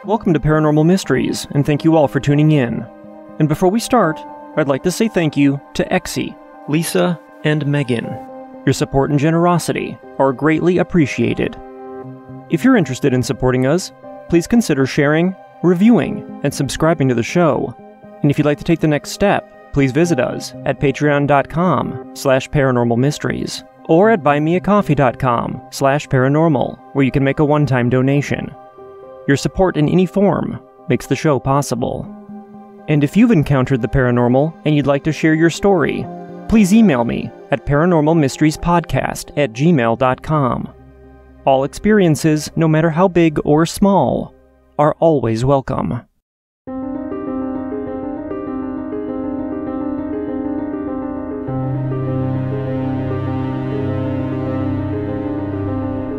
Welcome to Paranormal Mysteries, and thank you all for tuning in. And before we start, I'd like to say thank you to Exie, Lisa, and Megan. Your support and generosity are greatly appreciated. If you're interested in supporting us, please consider sharing, reviewing, and subscribing to the show. And if you'd like to take the next step, please visit us at patreon.com/paranormalmysteries or at buymeacoffee.com/paranormal, where you can make a one-time donation. Your support in any form makes the show possible. And if you've encountered the paranormal and you'd like to share your story, please email me at paranormalmysteriespodcast@gmail.com. All experiences, no matter how big or small, are always welcome.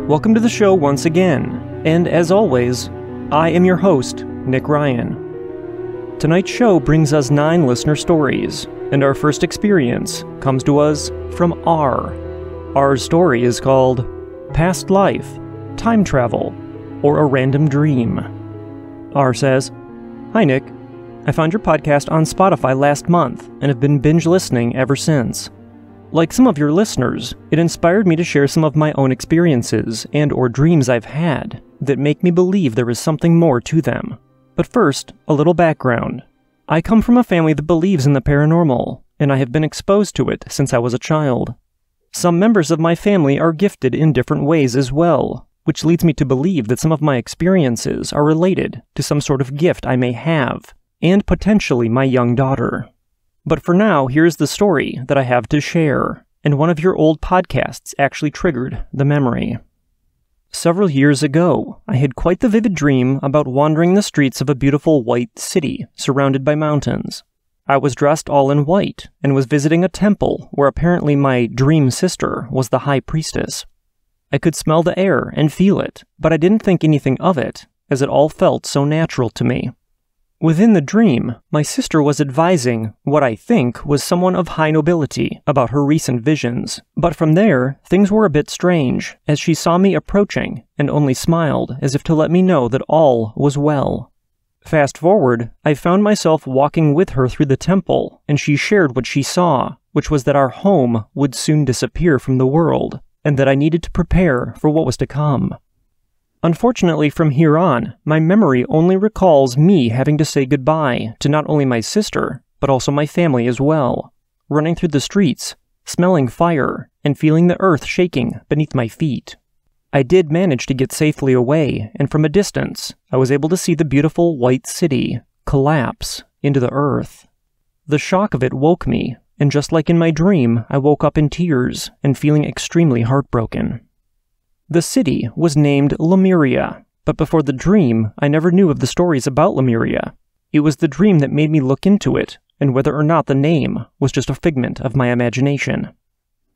Welcome to the show once again, and as always, I am your host, Nick Ryan. Tonight's show brings us 9 listener stories, and our first experience comes to us from R. R's story is called Past Life, Time Travel, or a Random Dream. R says, "Hi Nick, I found your podcast on Spotify last month and have been binge listening ever since. Like some of your listeners, it inspired me to share some of my own experiences and or dreams I've had that make me believe there is something more to them. But first, a little background. I come from a family that believes in the paranormal, and I have been exposed to it since I was a child. Some members of my family are gifted in different ways as well, which leads me to believe that some of my experiences are related to some sort of gift I may have, and potentially my young daughter. But for now, here's the story that I have to share, and one of your old podcasts actually triggered the memory. Several years ago, I had quite the vivid dream about wandering the streets of a beautiful white city surrounded by mountains. I was dressed all in white and was visiting a temple where apparently my dream sister was the high priestess. I could smell the air and feel it, but I didn't think anything of it, as it all felt so natural to me. Within the dream, my sister was advising what I think was someone of high nobility about her recent visions, but from there, things were a bit strange, as she saw me approaching and only smiled as if to let me know that all was well. Fast forward, I found myself walking with her through the temple, and she shared what she saw, which was that our home would soon disappear from the world, and that I needed to prepare for what was to come. Unfortunately, from here on, my memory only recalls me having to say goodbye to not only my sister, but also my family as well, running through the streets, smelling fire, and feeling the earth shaking beneath my feet. I did manage to get safely away, and from a distance, I was able to see the beautiful white city collapse into the earth. The shock of it woke me, and just like in my dream, I woke up in tears and feeling extremely heartbroken. The city was named Lemuria, but before the dream, I never knew of the stories about Lemuria. It was the dream that made me look into it, and whether or not the name was just a figment of my imagination.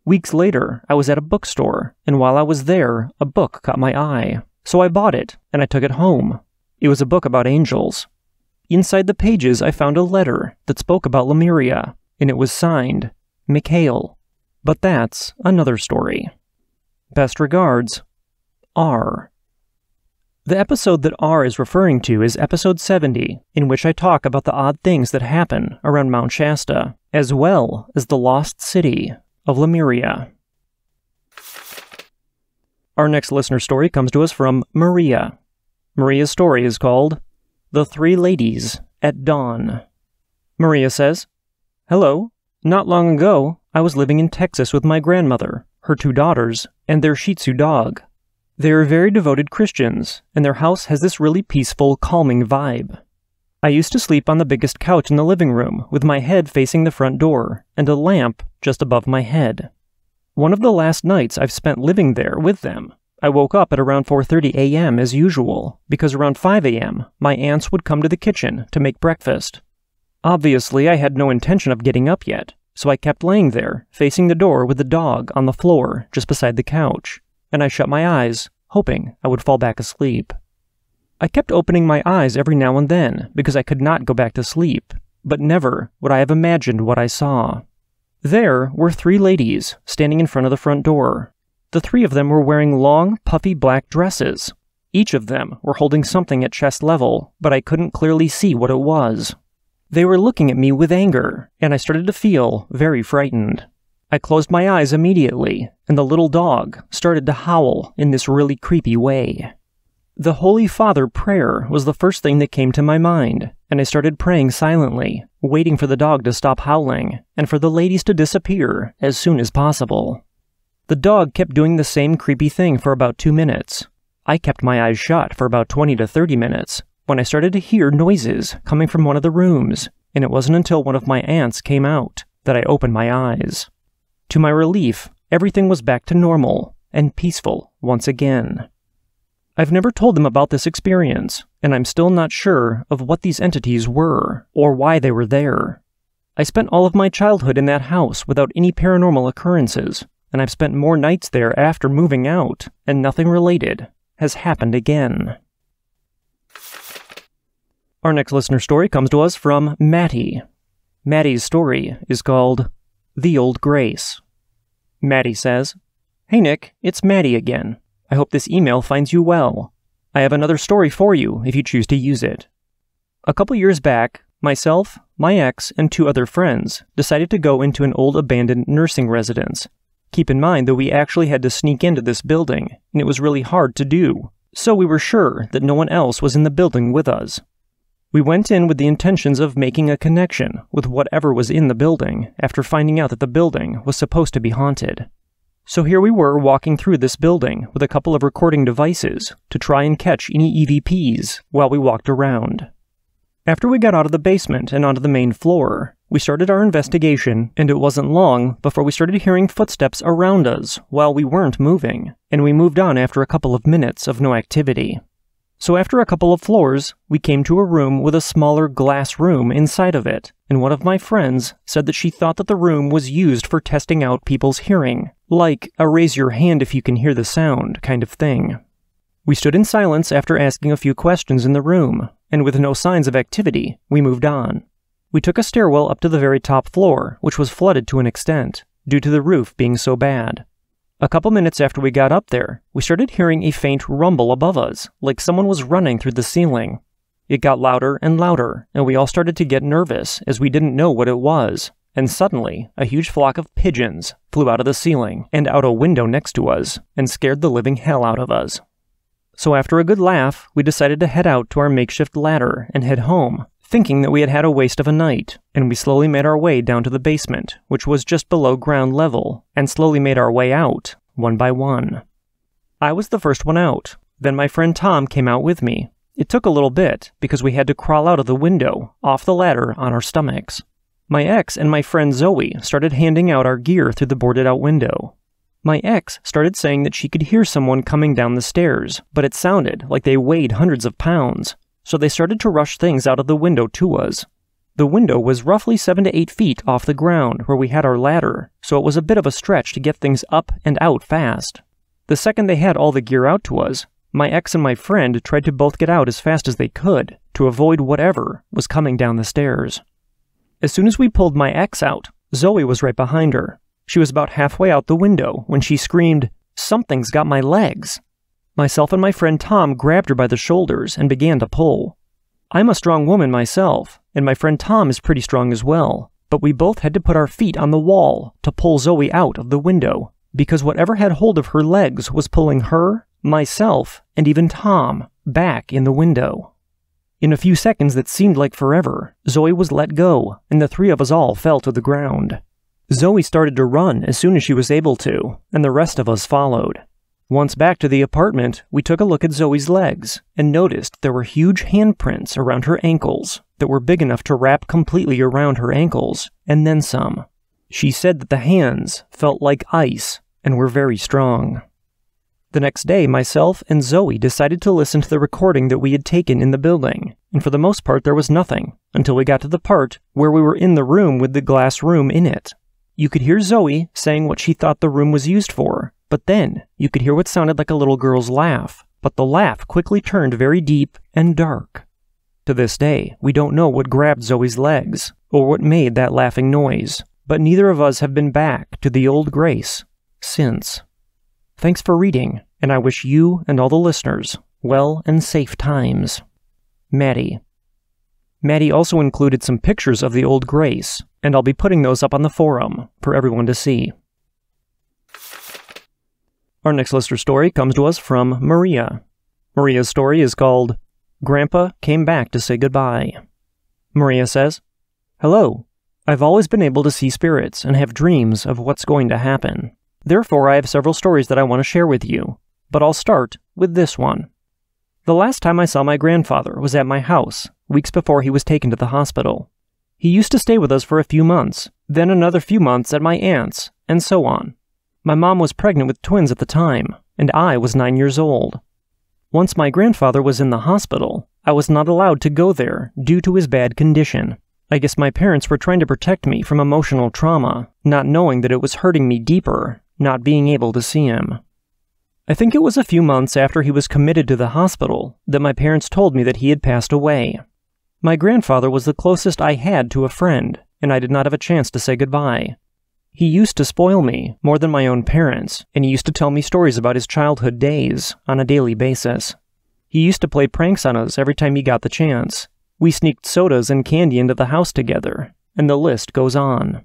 Weeks later, I was at a bookstore, and while I was there, a book caught my eye. So I bought it, and I took it home. It was a book about angels. Inside the pages, I found a letter that spoke about Lemuria, and it was signed, Mikhail. But that's another story. Best regards, R. The episode that R is referring to is episode 70, in which I talk about the odd things that happen around Mount Shasta, as well as the lost city of Lemuria. Our next listener story comes to us from Maria. Maria's story is called The 3 Ladies at Dawn. Maria says, "Hello. Not long ago, I was living in Texas with my grandmother, her 2 daughters, and their Shih Tzu dog. They are very devoted Christians, and their house has this really peaceful, calming vibe. I used to sleep on the biggest couch in the living room, with my head facing the front door, and a lamp just above my head. One of the last nights I've spent living there with them, I woke up at around 4:30 a.m. as usual, because around 5 a.m., my aunts would come to the kitchen to make breakfast. Obviously, I had no intention of getting up yet, so I kept laying there, facing the door with the dog on the floor just beside the couch, and I shut my eyes, hoping I would fall back asleep. I kept opening my eyes every now and then because I could not go back to sleep, but never would I have imagined what I saw. There were 3 ladies standing in front of the front door. The 3 of them were wearing long, puffy black dresses. Each of them were holding something at chest level, but I couldn't clearly see what it was. They were looking at me with anger, and I started to feel very frightened. I closed my eyes immediately, and the little dog started to howl in this really creepy way. The Holy Father prayer was the first thing that came to my mind, and I started praying silently, waiting for the dog to stop howling, and for the ladies to disappear as soon as possible. The dog kept doing the same creepy thing for about 2 minutes. I kept my eyes shut for about 20 to 30 minutes, when I started to hear noises coming from one of the rooms, and it wasn't until one of my aunts came out that I opened my eyes. To my relief, everything was back to normal and peaceful once again. I've never told them about this experience, and I'm still not sure of what these entities were or why they were there. I spent all of my childhood in that house without any paranormal occurrences, and I've spent more nights there after moving out, and nothing related has happened again. Our next listener story comes to us from Maddie. Maddie's story is called The Old Grace. Maddie says, "Hey Nick, it's Maddie again. I hope this email finds you well. I have another story for you if you choose to use it. A couple years back, myself, my ex, and 2 other friends decided to go into an old abandoned nursing residence. Keep in mind that we actually had to sneak into this building, and it was really hard to do, so we were sure that no one else was in the building with us. We went in with the intentions of making a connection with whatever was in the building after finding out that the building was supposed to be haunted. So here we were walking through this building with a couple of recording devices to try and catch any EVPs while we walked around. After we got out of the basement and onto the main floor, we started our investigation, and it wasn't long before we started hearing footsteps around us while we weren't moving, and we moved on after a couple of minutes of no activity. So after a couple of floors, we came to a room with a smaller glass room inside of it, and one of my friends said that she thought that the room was used for testing out people's hearing, like a raise your hand if you can hear the sound kind of thing. We stood in silence after asking a few questions in the room, and with no signs of activity, we moved on. We took a stairwell up to the very top floor, which was flooded to an extent, due to the roof being so bad. A couple minutes after we got up there, we started hearing a faint rumble above us, like someone was running through the ceiling. It got louder and louder, and we all started to get nervous as we didn't know what it was, and suddenly, a huge flock of pigeons flew out of the ceiling and out a window next to us, and scared the living hell out of us. So after a good laugh, we decided to head out to our makeshift ladder and head home, thinking that we had had a waste of a night, and we slowly made our way down to the basement, which was just below ground level, and slowly made our way out, one by one. I was the first one out. Then my friend Tom came out with me. It took a little bit, because we had to crawl out of the window, off the ladder, on our stomachs. My ex and my friend Zoe started handing out our gear through the boarded-out window. My ex started saying that she could hear someone coming down the stairs, but it sounded like they weighed hundreds of pounds. So they started to rush things out of the window to us. The window was roughly 7 to 8 feet off the ground where we had our ladder, so it was a bit of a stretch to get things up and out fast. The second they had all the gear out to us, my ex and my friend tried to both get out as fast as they could to avoid whatever was coming down the stairs. As soon as we pulled my ex out, Zoe was right behind her. She was about halfway out the window when she screamed, "Something's got my legs!" Myself and my friend Tom grabbed her by the shoulders and began to pull. I'm a strong woman myself, and my friend Tom is pretty strong as well, but we both had to put our feet on the wall to pull Zoe out of the window, because whatever had hold of her legs was pulling her, myself, and even Tom back in the window. In a few seconds that seemed like forever, Zoe was let go, and the 3 of us all fell to the ground. Zoe started to run as soon as she was able to, and the rest of us followed. Once back to the apartment, we took a look at Zoe's legs and noticed there were huge handprints around her ankles that were big enough to wrap completely around her ankles, and then some. She said that the hands felt like ice and were very strong. The next day, myself and Zoe decided to listen to the recording that we had taken in the building, and for the most part there was nothing, until we got to the part where we were in the room with the glass room in it. You could hear Zoe saying what she thought the room was used for, but then you could hear what sounded like a little girl's laugh, but the laugh quickly turned very deep and dark. To this day, we don't know what grabbed Zoe's legs, or what made that laughing noise, but neither of us have been back to the old grace since. Thanks for reading, and I wish you and all the listeners well and safe times. Maddie. Maddie also included some pictures of the old grace, and I'll be putting those up on the forum for everyone to see. Our next listener story comes to us from Maria. Maria's story is called Grandpa Came Back to Say Goodbye. Maria says, "Hello. I've always been able to see spirits and have dreams of what's going to happen. Therefore, I have several stories that I want to share with you, but I'll start with this one. The last time I saw my grandfather was at my house, weeks before he was taken to the hospital. He used to stay with us for a few months, then another few months at my aunt's, and so on. My mom was pregnant with twins at the time, and I was 9 years old. Once my grandfather was in the hospital, I was not allowed to go there due to his bad condition. I guess my parents were trying to protect me from emotional trauma, not knowing that it was hurting me deeper, not being able to see him. I think it was a few months after he was committed to the hospital that my parents told me that he had passed away. My grandfather was the closest I had to a friend, and I did not have a chance to say goodbye. He used to spoil me more than my own parents, and he used to tell me stories about his childhood days on a daily basis. He used to play pranks on us every time he got the chance. We sneaked sodas and candy into the house together, and the list goes on.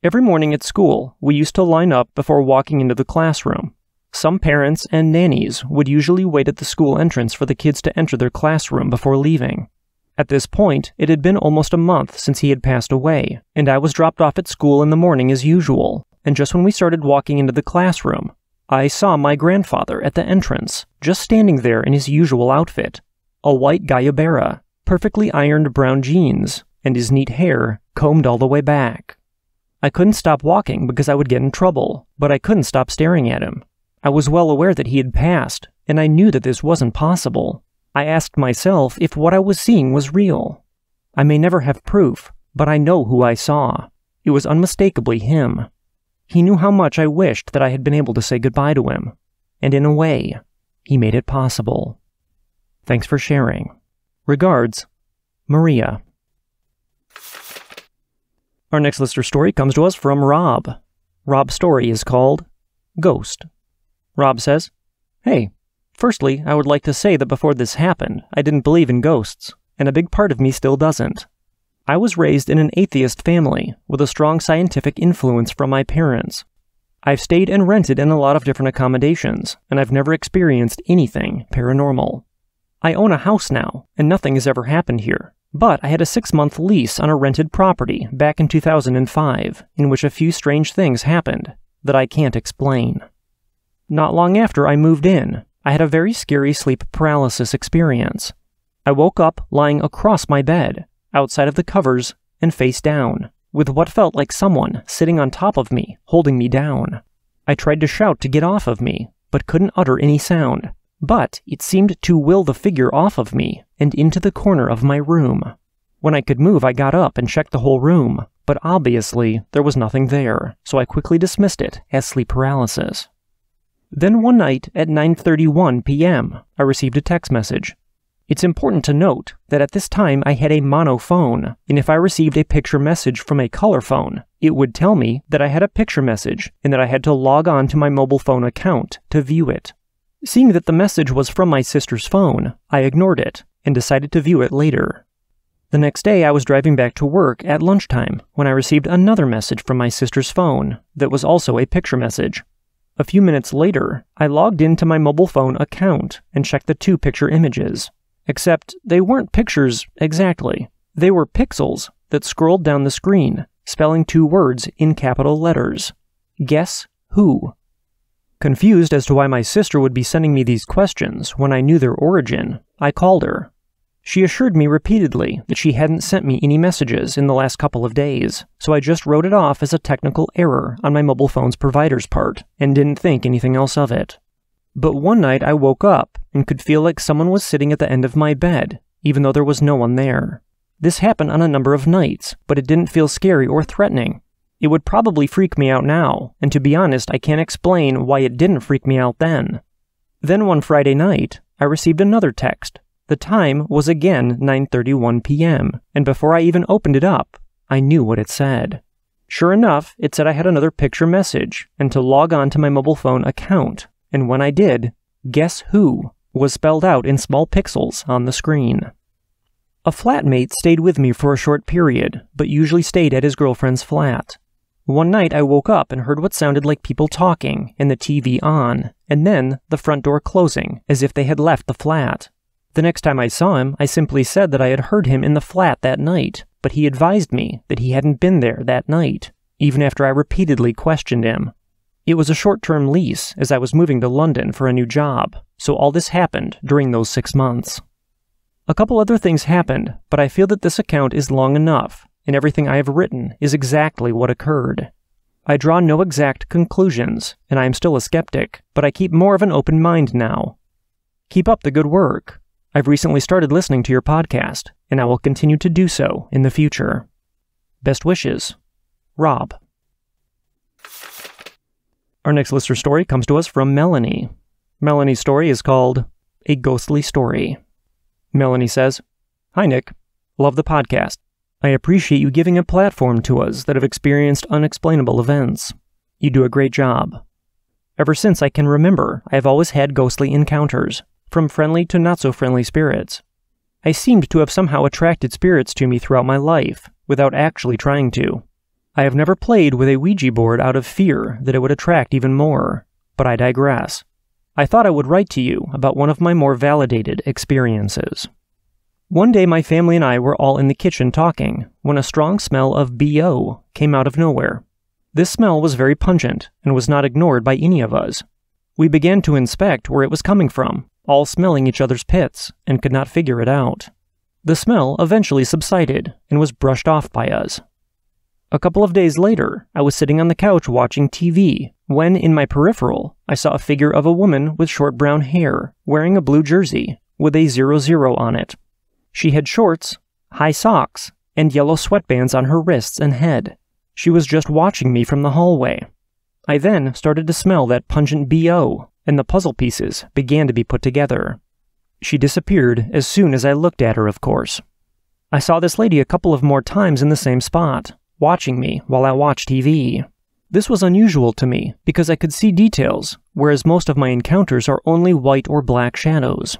Every morning at school, we used to line up before walking into the classroom. Some parents and nannies would usually wait at the school entrance for the kids to enter their classroom before leaving. At this point, it had been almost a month since he had passed away, and I was dropped off at school in the morning as usual, and just when we started walking into the classroom, I saw my grandfather at the entrance, just standing there in his usual outfit, a white Gayabera, perfectly ironed brown jeans, and his neat hair combed all the way back. I couldn't stop walking because I would get in trouble, but I couldn't stop staring at him. I was well aware that he had passed, and I knew that this wasn't possible. I asked myself if what I was seeing was real. I may never have proof, but I know who I saw. It was unmistakably him. He knew how much I wished that I had been able to say goodbye to him, and in a way, he made it possible. Thanks for sharing. Regards, Maria." Our next listener story comes to us from Rob. Rob's story is called Ghost. Rob says, "Hey, firstly, I would like to say that before this happened, I didn't believe in ghosts, and a big part of me still doesn't. I was raised in an atheist family with a strong scientific influence from my parents. I've stayed and rented in a lot of different accommodations, and I've never experienced anything paranormal. I own a house now, and nothing has ever happened here, but I had a 6-month lease on a rented property back in 2005, in which a few strange things happened that I can't explain. Not long after I moved in, I had a very scary sleep paralysis experience. I woke up lying across my bed, outside of the covers, and face down, with what felt like someone sitting on top of me, holding me down. I tried to shout to get off of me, but couldn't utter any sound. But it seemed to will the figure off of me and into the corner of my room. When I could move, I got up and checked the whole room, but obviously there was nothing there, so I quickly dismissed it as sleep paralysis. Then one night at 9:31 p.m., I received a text message. It's important to note that at this time I had a mono phone, and if I received a picture message from a color phone, it would tell me that I had a picture message and that I had to log on to my mobile phone account to view it. Seeing that the message was from my sister's phone, I ignored it and decided to view it later. The next day I was driving back to work at lunchtime when I received another message from my sister's phone that was also a picture message. A few minutes later, I logged into my mobile phone account and checked the 2 picture images. Except they weren't pictures exactly. They were pixels that scrolled down the screen, spelling 2 words in capital letters. Guess who? Confused as to why my sister would be sending me these questions when I knew their origin, I called her. She assured me repeatedly that she hadn't sent me any messages in the last couple of days, so I just wrote it off as a technical error on my mobile phone's provider's part and didn't think anything else of it. But one night I woke up and could feel like someone was sitting at the end of my bed, even though there was no one there. This happened on a number of nights, but it didn't feel scary or threatening. It would probably freak me out now, and to be honest, I can't explain why it didn't freak me out then. Then one Friday night, I received another text. The time was again 9:31 p.m., and before I even opened it up, I knew what it said. Sure enough, it said I had another picture message and to log on to my mobile phone account, and when I did, guess who was spelled out in small pixels on the screen. A flatmate stayed with me for a short period, but usually stayed at his girlfriend's flat. One night I woke up and heard what sounded like people talking and the TV on, and then the front door closing as if they had left the flat. The next time I saw him, I simply said that I had heard him in the flat that night, but he advised me that he hadn't been there that night, even after I repeatedly questioned him. It was a short-term lease, as I was moving to London for a new job, so all this happened during those 6 months. A couple other things happened, but I feel that this account is long enough, and everything I have written is exactly what occurred. I draw no exact conclusions, and I am still a skeptic, but I keep more of an open mind now. Keep up the good work. I've recently started listening to your podcast, and I will continue to do so in the future. Best wishes, Rob. Our next listener story comes to us from Melanie. Melanie's story is called A Ghostly Story. Melanie says, "Hi Nick, love the podcast. I appreciate you giving a platform to us that have experienced unexplainable events. You do a great job. Ever since I can remember, I have always had ghostly encounters, from friendly to not-so-friendly spirits. I seemed to have somehow attracted spirits to me throughout my life, without actually trying to. I have never played with a Ouija board out of fear that it would attract even more, but I digress. I thought I would write to you about one of my more validated experiences. One day my family and I were all in the kitchen talking, when a strong smell of BO came out of nowhere. This smell was very pungent, and was not ignored by any of us. We began to inspect where it was coming from, all smelling each other's pits, and could not figure it out. The smell eventually subsided, and was brushed off by us. A couple of days later, I was sitting on the couch watching TV, when, in my peripheral, I saw a figure of a woman with short brown hair, wearing a blue jersey, with a 00 on it. She had shorts, high socks, and yellow sweatbands on her wrists and head. She was just watching me from the hallway. I then started to smell that pungent BO, and the puzzle pieces began to be put together. She disappeared as soon as I looked at her, of course. I saw this lady a couple of more times in the same spot, watching me while I watched TV. This was unusual to me because I could see details, whereas most of my encounters are only white or black shadows.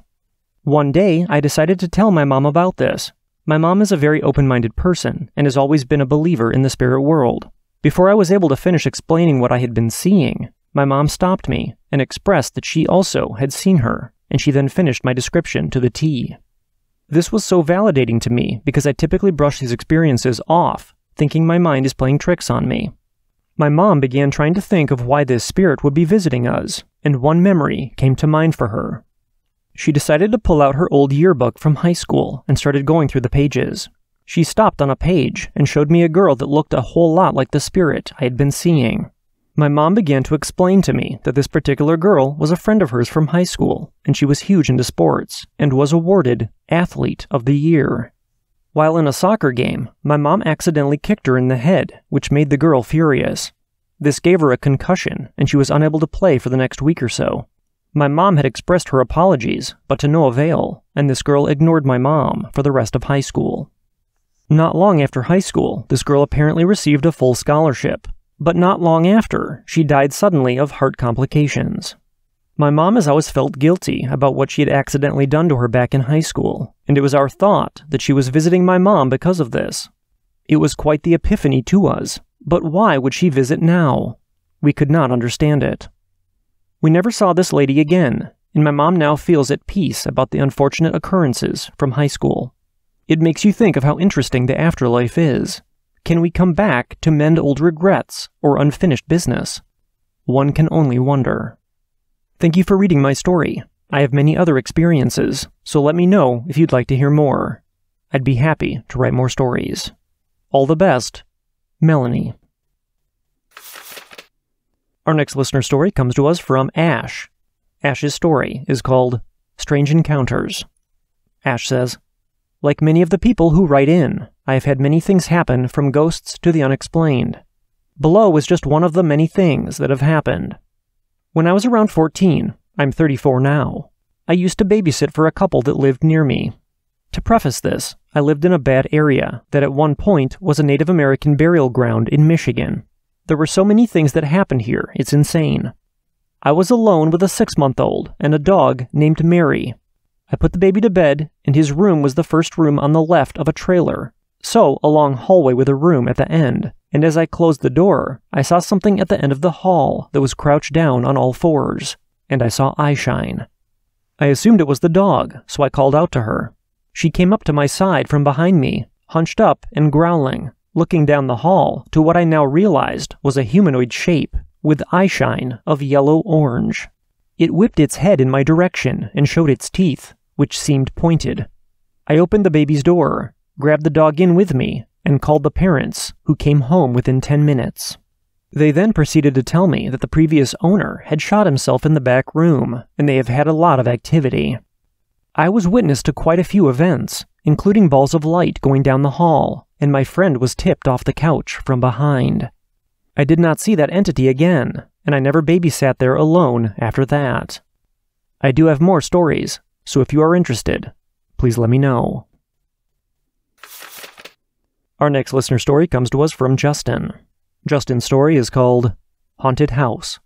One day, I decided to tell my mom about this. My mom is a very open-minded person and has always been a believer in the spirit world. Before I was able to finish explaining what I had been seeing, my mom stopped me and expressed that she also had seen her, and she then finished my description to the T. This was so validating to me because I typically brush these experiences off, thinking my mind is playing tricks on me. My mom began trying to think of why this spirit would be visiting us, and one memory came to mind for her. She decided to pull out her old yearbook from high school and started going through the pages. She stopped on a page and showed me a girl that looked a whole lot like the spirit I had been seeing. My mom began to explain to me that this particular girl was a friend of hers from high school, and she was huge into sports, and was awarded Athlete of the Year. While in a soccer game, my mom accidentally kicked her in the head, which made the girl furious. This gave her a concussion, and she was unable to play for the next week or so. My mom had expressed her apologies, but to no avail, and this girl ignored my mom for the rest of high school. Not long after high school, this girl apparently received a full scholarship, but not long after, she died suddenly of heart complications. My mom has always felt guilty about what she had accidentally done to her back in high school, and it was our thought that she was visiting my mom because of this. It was quite the epiphany to us, but why would she visit now? We could not understand it. We never saw this lady again, and my mom now feels at peace about the unfortunate occurrences from high school. It makes you think of how interesting the afterlife is. Can we come back to mend old regrets or unfinished business? One can only wonder. Thank you for reading my story. I have many other experiences, so let me know if you'd like to hear more. I'd be happy to write more stories. All the best, Melanie. Our next listener story comes to us from Ash. Ash's story is called Strange Encounters. Ash says, "Like many of the people who write in, I have had many things happen from ghosts to the unexplained. Below is just one of the many things that have happened. When I was around 14, I'm 34 now, I used to babysit for a couple that lived near me. To preface this, I lived in a bad area that at one point was a Native American burial ground in Michigan. There were so many things that happened here, it's insane. I was alone with a 6-month-old and a dog named Mary. I put the baby to bed, and his room was the first room on the left of a trailer, so a long hallway with a room at the end, and as I closed the door, I saw something at the end of the hall that was crouched down on all fours, and I saw eyeshine. I assumed it was the dog, so I called out to her. She came up to my side from behind me, hunched up and growling, looking down the hall to what I now realized was a humanoid shape with eyeshine of yellow-orange. It whipped its head in my direction and showed its teeth, which seemed pointed. I opened the baby's door, grabbed the dog in with me, and called the parents, who came home within 10 minutes. They then proceeded to tell me that the previous owner had shot himself in the back room, and they have had a lot of activity. I was witness to quite a few events, including balls of light going down the hall, and my friend was tipped off the couch from behind. I did not see that entity again, and I never babysat there alone after that. I do have more stories, so if you are interested, please let me know. Our next listener story comes to us from Justin. Justin's story is called Haunted House.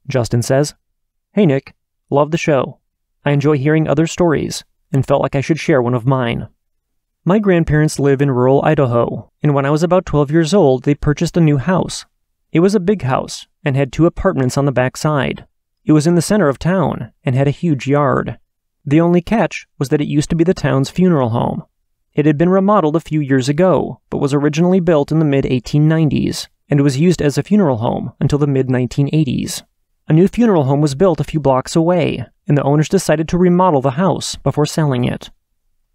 Justin says, "Hey Nick, love the show. I enjoy hearing other stories, and felt like I should share one of mine. My grandparents live in rural Idaho, and when I was about 12 years old, they purchased a new house. It was a big house, and had 2 apartments on the back side. It was in the center of town, and had a huge yard. The only catch was that it used to be the town's funeral home. It had been remodeled a few years ago, but was originally built in the mid-1890s, and was used as a funeral home until the mid-1980s. A new funeral home was built a few blocks away, and the owners decided to remodel the house before selling it.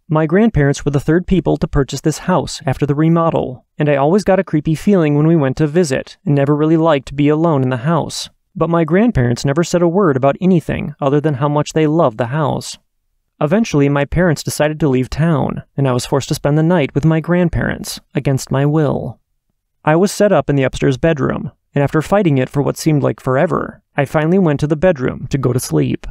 My grandparents were the 3rd people to purchase this house after the remodel, and I always got a creepy feeling when we went to visit and never really liked to be alone in the house. But my grandparents never said a word about anything other than how much they loved the house. Eventually, my parents decided to leave town, and I was forced to spend the night with my grandparents, against my will. I was set up in the upstairs bedroom, and after fighting it for what seemed like forever, I finally went to the bedroom to go to sleep.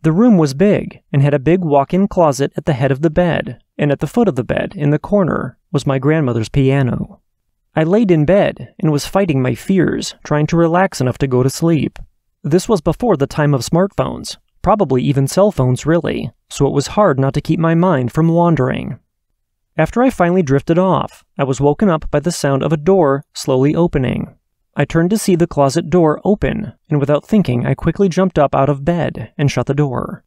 The room was big, and had a big walk-in closet at the head of the bed, and at the foot of the bed, in the corner, was my grandmother's piano. I laid in bed, and was fighting my fears, trying to relax enough to go to sleep. This was before the time of smartphones, probably even cell phones really, so it was hard not to keep my mind from wandering. After I finally drifted off, I was woken up by the sound of a door slowly opening. I turned to see the closet door open, and without thinking, I quickly jumped up out of bed and shut the door.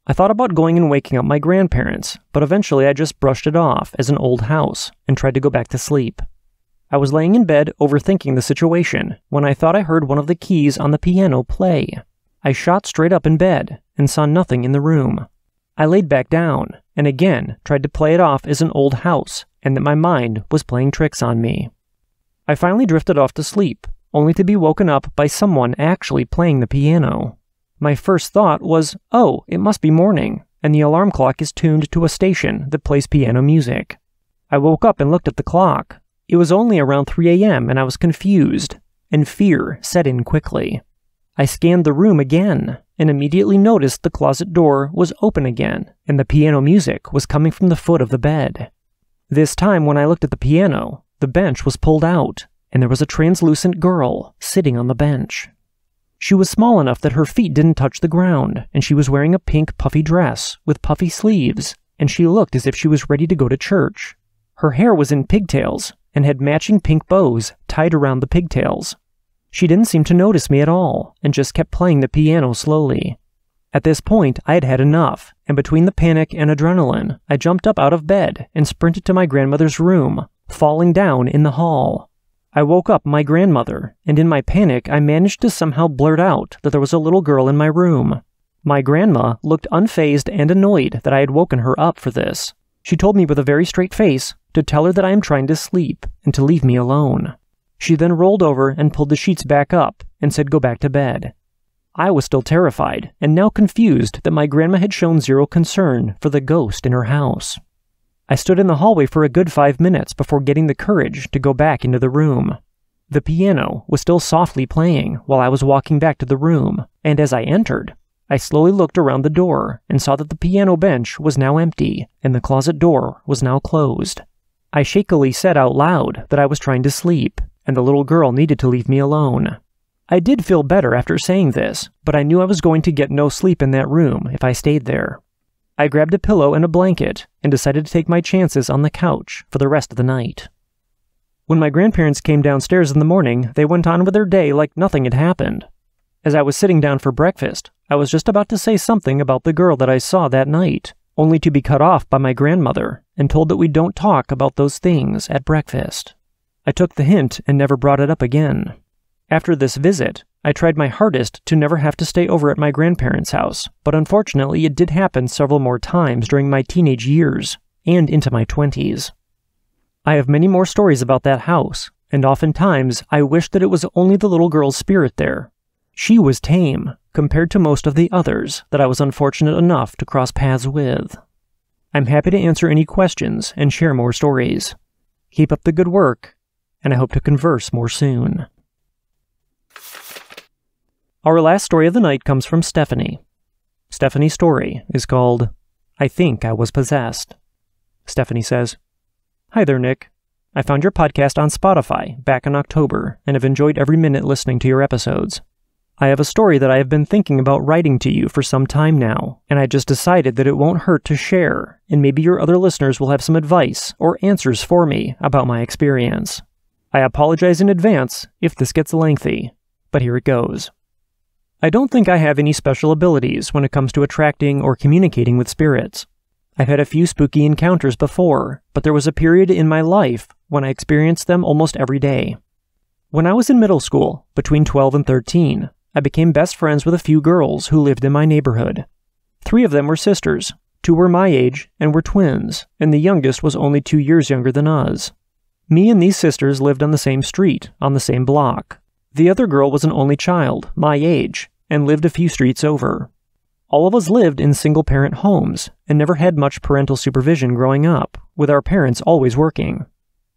I thought about going and waking up my grandparents, but eventually I just brushed it off as an old house and tried to go back to sleep. I was laying in bed overthinking the situation when I thought I heard one of the keys on the piano play. I shot straight up in bed and saw nothing in the room. I laid back down and again tried to play it off as an old house and that my mind was playing tricks on me. I finally drifted off to sleep, only to be woken up by someone actually playing the piano. My first thought was, oh, it must be morning, and the alarm clock is tuned to a station that plays piano music. I woke up and looked at the clock. It was only around 3 a.m. and I was confused, and fear set in quickly. I scanned the room again, and immediately noticed the closet door was open again, and the piano music was coming from the foot of the bed. This time when I looked at the piano, the bench was pulled out, and there was a translucent girl sitting on the bench. She was small enough that her feet didn't touch the ground, and she was wearing a pink puffy dress with puffy sleeves, and she looked as if she was ready to go to church. Her hair was in pigtails, and had matching pink bows tied around the pigtails. She didn't seem to notice me at all, and just kept playing the piano slowly. At this point, I had had enough, and between the panic and adrenaline, I jumped up out of bed and sprinted to my grandmother's room, falling down in the hall. I woke up my grandmother, and in my panic, I managed to somehow blurt out that there was a little girl in my room. My grandma looked unfazed and annoyed that I had woken her up for this. She told me with a very straight face to tell her that I am trying to sleep and to leave me alone. She then rolled over and pulled the sheets back up and said go back to bed. I was still terrified and now confused that my grandma had shown zero concern for the ghost in her house. I stood in the hallway for a good 5 minutes before getting the courage to go back into the room. The piano was still softly playing while I was walking back to the room, and as I entered, I slowly looked around the door and saw that the piano bench was now empty and the closet door was now closed. I shakily said out loud that I was trying to sleep and the little girl needed to leave me alone. I did feel better after saying this, but I knew I was going to get no sleep in that room if I stayed there. I grabbed a pillow and a blanket and decided to take my chances on the couch for the rest of the night. When my grandparents came downstairs in the morning, they went on with their day like nothing had happened. As I was sitting down for breakfast, I was just about to say something about the girl that I saw that night, only to be cut off by my grandmother and told that we don't talk about those things at breakfast. I took the hint and never brought it up again. After this visit, I tried my hardest to never have to stay over at my grandparents' house, but unfortunately it did happen several more times during my teenage years and into my 20s. I have many more stories about that house, and oftentimes I wish that it was only the little girl's spirit there. She was tame, compared to most of the others that I was unfortunate enough to cross paths with. I'm happy to answer any questions and share more stories. Keep up the good work, and I hope to converse more soon. Our last story of the night comes from Stephanie. Stephanie's story is called, I Think I Was Possessed. Stephanie says, Hi there, Nick. I found your podcast on Spotify back in October and have enjoyed every minute listening to your episodes. I have a story that I have been thinking about writing to you for some time now, and I just decided that it won't hurt to share, and maybe your other listeners will have some advice or answers for me about my experience. I apologize in advance if this gets lengthy, but here it goes. I don't think I have any special abilities when it comes to attracting or communicating with spirits. I've had a few spooky encounters before, but there was a period in my life when I experienced them almost every day. When I was in middle school, between 12 and 13, I became best friends with a few girls who lived in my neighborhood. 3 of them were sisters, 2 were my age and were twins, and the youngest was only 2 years younger than us. Me and these sisters lived on the same street, on the same block. The other girl was an only child, my age, and lived a few streets over. All of us lived in single-parent homes and never had much parental supervision growing up, with our parents always working.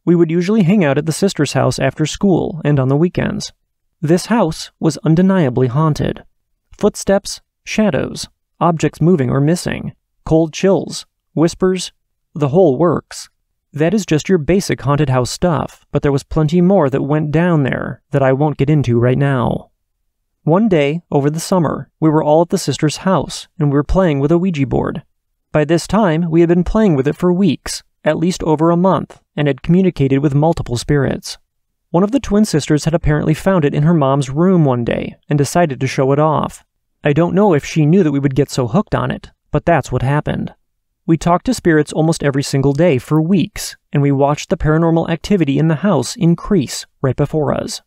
We would usually hang out at the sister's house after school and on the weekends. This house was undeniably haunted. Footsteps, shadows, objects moving or missing, cold chills, whispers, the whole works. That is just your basic haunted house stuff, but there was plenty more that went down there that I won't get into right now. One day, over the summer, we were all at the sister's house, and we were playing with a Ouija board. By this time, we had been playing with it for weeks, at least over a month, and had communicated with multiple spirits. One of the twin sisters had apparently found it in her mom's room one day, and decided to show it off. I don't know if she knew that we would get so hooked on it, but that's what happened. We talked to spirits almost every single day for weeks, and we watched the paranormal activity in the house increase right before us.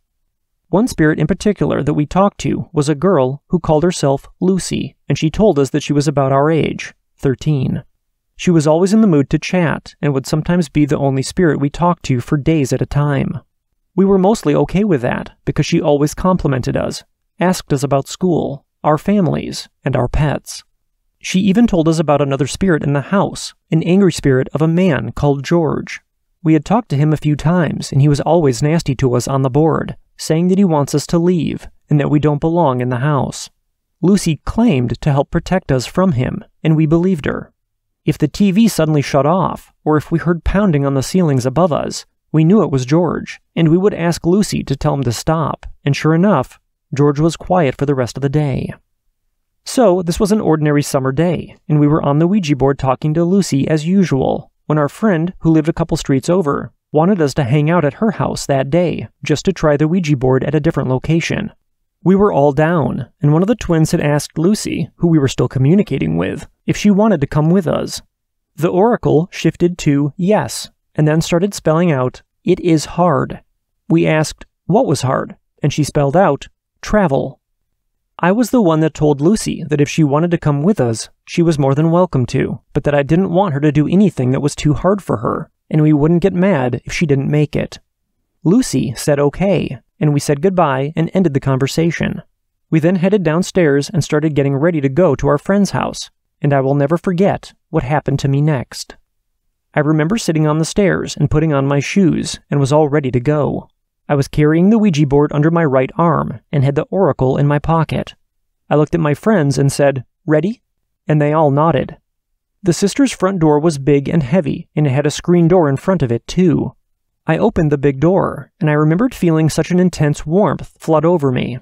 One spirit in particular that we talked to was a girl who called herself Lucy, and she told us that she was about our age, 13. She was always in the mood to chat, and would sometimes be the only spirit we talked to for days at a time. We were mostly okay with that, because she always complimented us, asked us about school, our families, and our pets. She even told us about another spirit in the house, an angry spirit of a man called George. We had talked to him a few times, and he was always nasty to us on the board, saying that he wants us to leave, and that we don't belong in the house. Lucy claimed to help protect us from him, and we believed her. If the TV suddenly shut off, or if we heard pounding on the ceilings above us, we knew it was George, and we would ask Lucy to tell him to stop, and sure enough, George was quiet for the rest of the day. So, this was an ordinary summer day, and we were on the Ouija board talking to Lucy as usual, when our friend, who lived a couple streets over, wanted us to hang out at her house that day, just to try the Ouija board at a different location. We were all down, and one of the twins had asked Lucy, who we were still communicating with, if she wanted to come with us. The oracle shifted to yes, and then started spelling out, "It is hard." We asked, what was hard, and she spelled out, travel. I was the one that told Lucy that if she wanted to come with us, she was more than welcome to, but that I didn't want her to do anything that was too hard for her, and we wouldn't get mad if she didn't make it. Lucy said okay, and we said goodbye and ended the conversation. We then headed downstairs and started getting ready to go to our friend's house, and I will never forget what happened to me next. I remember sitting on the stairs and putting on my shoes and was all ready to go. I was carrying the Ouija board under my right arm and had the oracle in my pocket. I looked at my friends and said, "Ready?" And they all nodded. The sisters' front door was big and heavy, and it had a screen door in front of it, too. I opened the big door, and I remembered feeling such an intense warmth flood over me.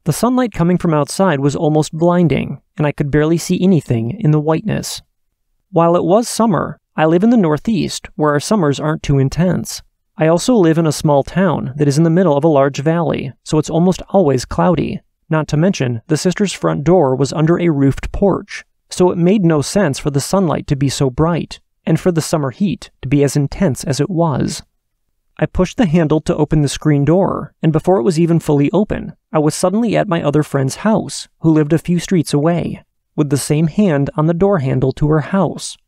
The sunlight coming from outside was almost blinding, and I could barely see anything in the whiteness. While it was summer, I live in the Northeast, where our summers aren't too intense. I also live in a small town that is in the middle of a large valley, so it's almost always cloudy. Not to mention, the sisters' front door was under a roofed porch, so it made no sense for the sunlight to be so bright, and for the summer heat to be as intense as it was. I pushed the handle to open the screen door, and before it was even fully open, I was suddenly at my other friend's house, who lived a few streets away, with the same hand on the door handle to her house.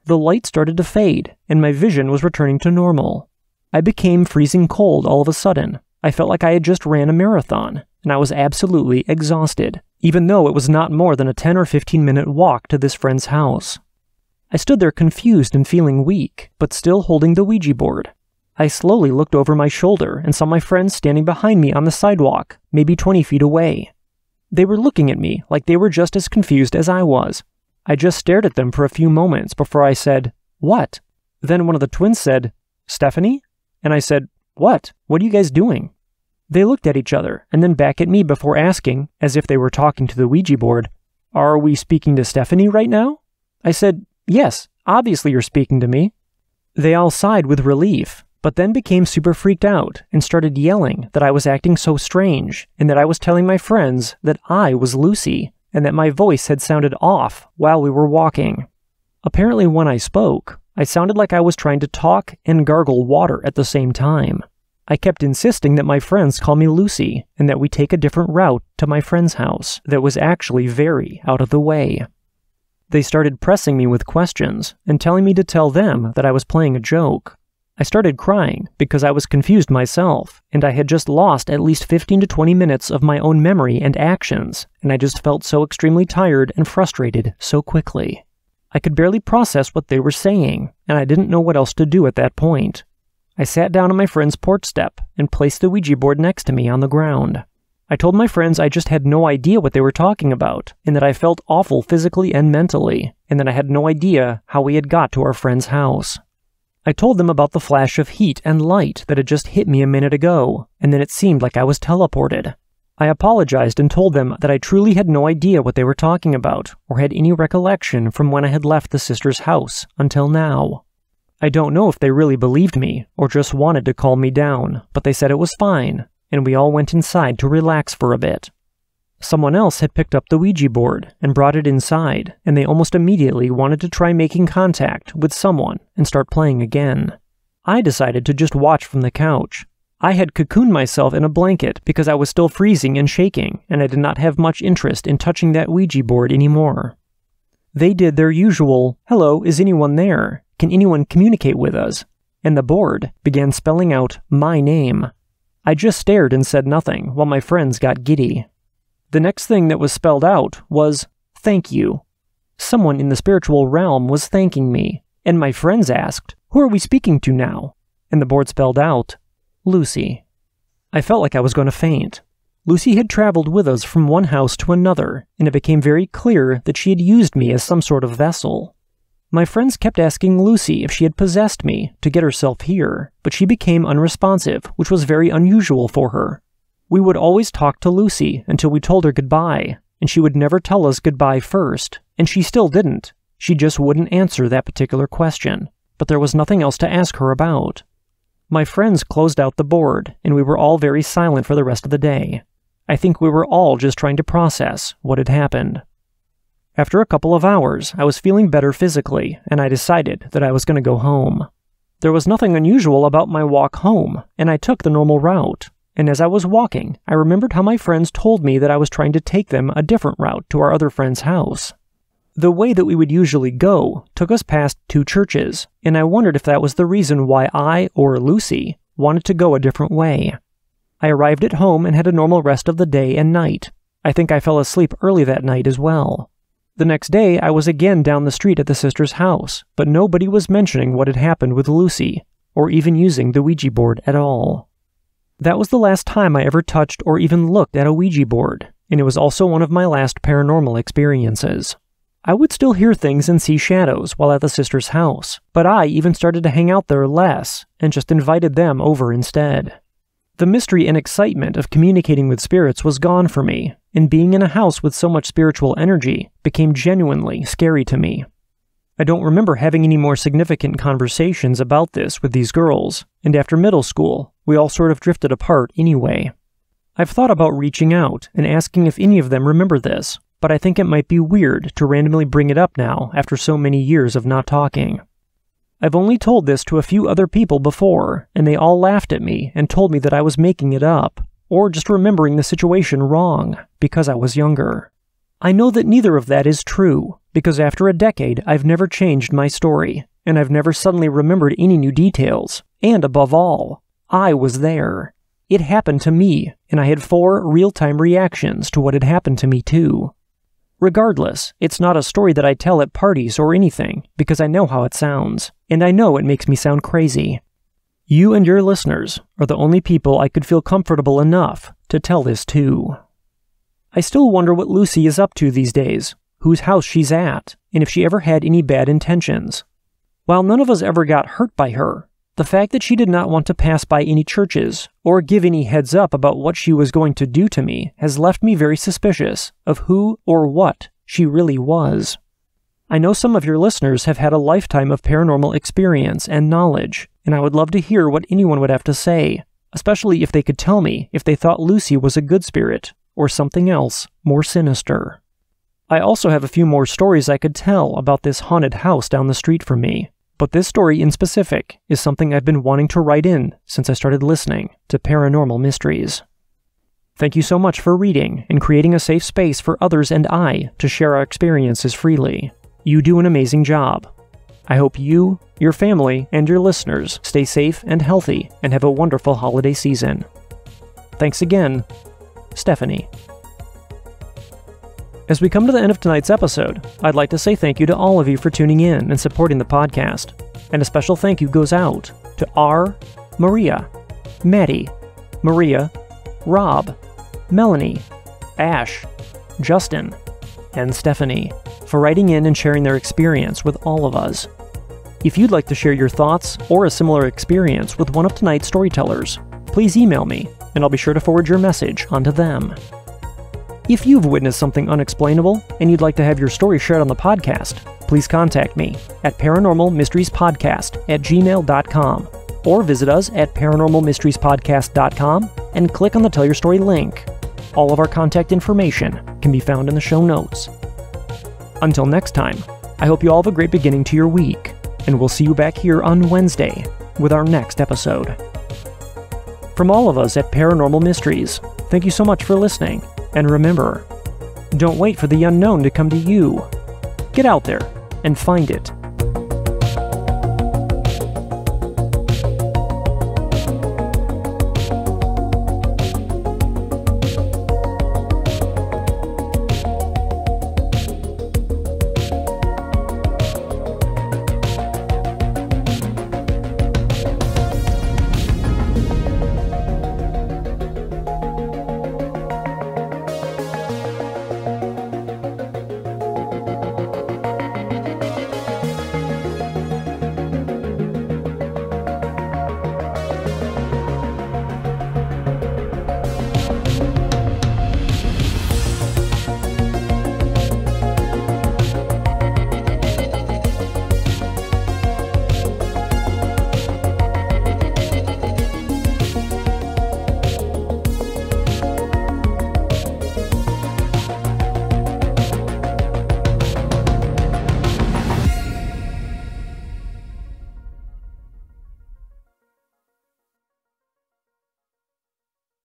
The light started to fade, and my vision was returning to normal. I became freezing cold all of a sudden. I felt like I had just ran a marathon, and I was absolutely exhausted, even though it was not more than a 10 or 15-minute walk to this friend's house. I stood there confused and feeling weak, but still holding the Ouija board. I slowly looked over my shoulder and saw my friends standing behind me on the sidewalk, maybe 20 feet away. They were looking at me like they were just as confused as I was. I just stared at them for a few moments before I said, "What?" Then one of the twins said, "Stephanie?" And I said, "What? What are you guys doing?" They looked at each other and then back at me before asking, as if they were talking to the Ouija board, "Are we speaking to Stephanie right now?" I said, "Yes, obviously you're speaking to me." They all sighed with relief, but then became super freaked out and started yelling that I was acting so strange and that I was telling my friends that I was Lucy and that my voice had sounded off while we were walking. Apparently when I spoke, I sounded like I was trying to talk and gargle water at the same time. I kept insisting that my friends call me Lucy and that we take a different route to my friend's house that was actually very out of the way. They started pressing me with questions and telling me to tell them that I was playing a joke. I started crying because I was confused myself, and I had just lost at least 15 to 20 minutes of my own memory and actions, and I just felt so extremely tired and frustrated so quickly. I could barely process what they were saying, and I didn't know what else to do at that point. I sat down on my friend's porch step and placed the Ouija board next to me on the ground. I told my friends I just had no idea what they were talking about, and that I felt awful physically and mentally, and that I had no idea how we had got to our friend's house. I told them about the flash of heat and light that had just hit me a minute ago, and then it seemed like I was teleported. I apologized and told them that I truly had no idea what they were talking about, or had any recollection from when I had left the sisters' house until now. I don't know if they really believed me, or just wanted to calm me down, but they said it was fine, and we all went inside to relax for a bit. Someone else had picked up the Ouija board and brought it inside, and they almost immediately wanted to try making contact with someone and start playing again. I decided to just watch from the couch. I had cocooned myself in a blanket because I was still freezing and shaking, and I did not have much interest in touching that Ouija board anymore. They did their usual, "Hello, is anyone there? Can anyone communicate with us?" And the board began spelling out my name. I just stared and said nothing while my friends got giddy. The next thing that was spelled out was, "Thank you." Someone in the spiritual realm was thanking me, and my friends asked, "Who are we speaking to now?" And the board spelled out, "Lucy." I felt like I was going to faint. Lucy had traveled with us from one house to another, and it became very clear that she had used me as some sort of vessel. My friends kept asking Lucy if she had possessed me to get herself here, but she became unresponsive, which was very unusual for her. We would always talk to Lucy until we told her goodbye, and she would never tell us goodbye first, and she still didn't. She just wouldn't answer that particular question, but there was nothing else to ask her about. My friends closed out the board, and we were all very silent for the rest of the day. I think we were all just trying to process what had happened. After a couple of hours, I was feeling better physically, and I decided that I was going to go home. There was nothing unusual about my walk home, and I took the normal route. And as I was walking, I remembered how my friends told me that I was trying to take them a different route to our other friend's house. The way that we would usually go took us past 2 churches, and I wondered if that was the reason why I, or Lucy, wanted to go a different way. I arrived at home and had a normal rest of the day and night. I think I fell asleep early that night as well. The next day, I was again down the street at the sister's house, but nobody was mentioning what had happened with Lucy, or even using the Ouija board at all. That was the last time I ever touched or even looked at a Ouija board, and it was also one of my last paranormal experiences. I would still hear things and see shadows while at the sister's house, but I even started to hang out there less and just invited them over instead. The mystery and excitement of communicating with spirits was gone for me, and being in a house with so much spiritual energy became genuinely scary to me. I don't remember having any more significant conversations about this with these girls, and after middle school, we all sort of drifted apart anyway. I've thought about reaching out and asking if any of them remember this, but I think it might be weird to randomly bring it up now after so many years of not talking. I've only told this to a few other people before, and they all laughed at me and told me that I was making it up, or just remembering the situation wrong, because I was younger. I know that neither of that is true, because after a decade I've never changed my story, and I've never suddenly remembered any new details, and above all, I was there. It happened to me, and I had 4 real-time reactions to what had happened to me too. Regardless, it's not a story that I tell at parties or anything, because I know how it sounds, and I know it makes me sound crazy. You and your listeners are the only people I could feel comfortable enough to tell this to. I still wonder what Lucy is up to these days, whose house she's at, and if she ever had any bad intentions. While none of us ever got hurt by her, the fact that she did not want to pass by any churches or give any heads up about what she was going to do to me has left me very suspicious of who or what she really was. I know some of your listeners have had a lifetime of paranormal experience and knowledge, and I would love to hear what anyone would have to say, especially if they could tell me if they thought Lucy was a good spirit or something else more sinister. I also have a few more stories I could tell about this haunted house down the street from me, but this story in specific is something I've been wanting to write in since I started listening to Paranormal Mysteries. Thank you so much for reading and creating a safe space for others and I to share our experiences freely. You do an amazing job. I hope you, your family, and your listeners stay safe and healthy and have a wonderful holiday season. Thanks again, Stephanie. As we come to the end of tonight's episode, I'd like to say thank you to all of you for tuning in and supporting the podcast. And a special thank you goes out to R, Maria, Maddie, Maria, Rob, Melanie, Ash, Justin, and Stephanie for writing in and sharing their experience with all of us. If you'd like to share your thoughts or a similar experience with one of tonight's storytellers, please email me, and I'll be sure to forward your message onto them. If you've witnessed something unexplainable and you'd like to have your story shared on the podcast, please contact me at paranormalmysteriespodcast@gmail.com or visit us at paranormalmysteriespodcast.com and click on the Tell Your Story link. All of our contact information can be found in the show notes. Until next time, I hope you all have a great beginning to your week, and we'll see you back here on Wednesday with our next episode. From all of us at Paranormal Mysteries, thank you so much for listening. And remember, don't wait for the unknown to come to you. Get out there and find it.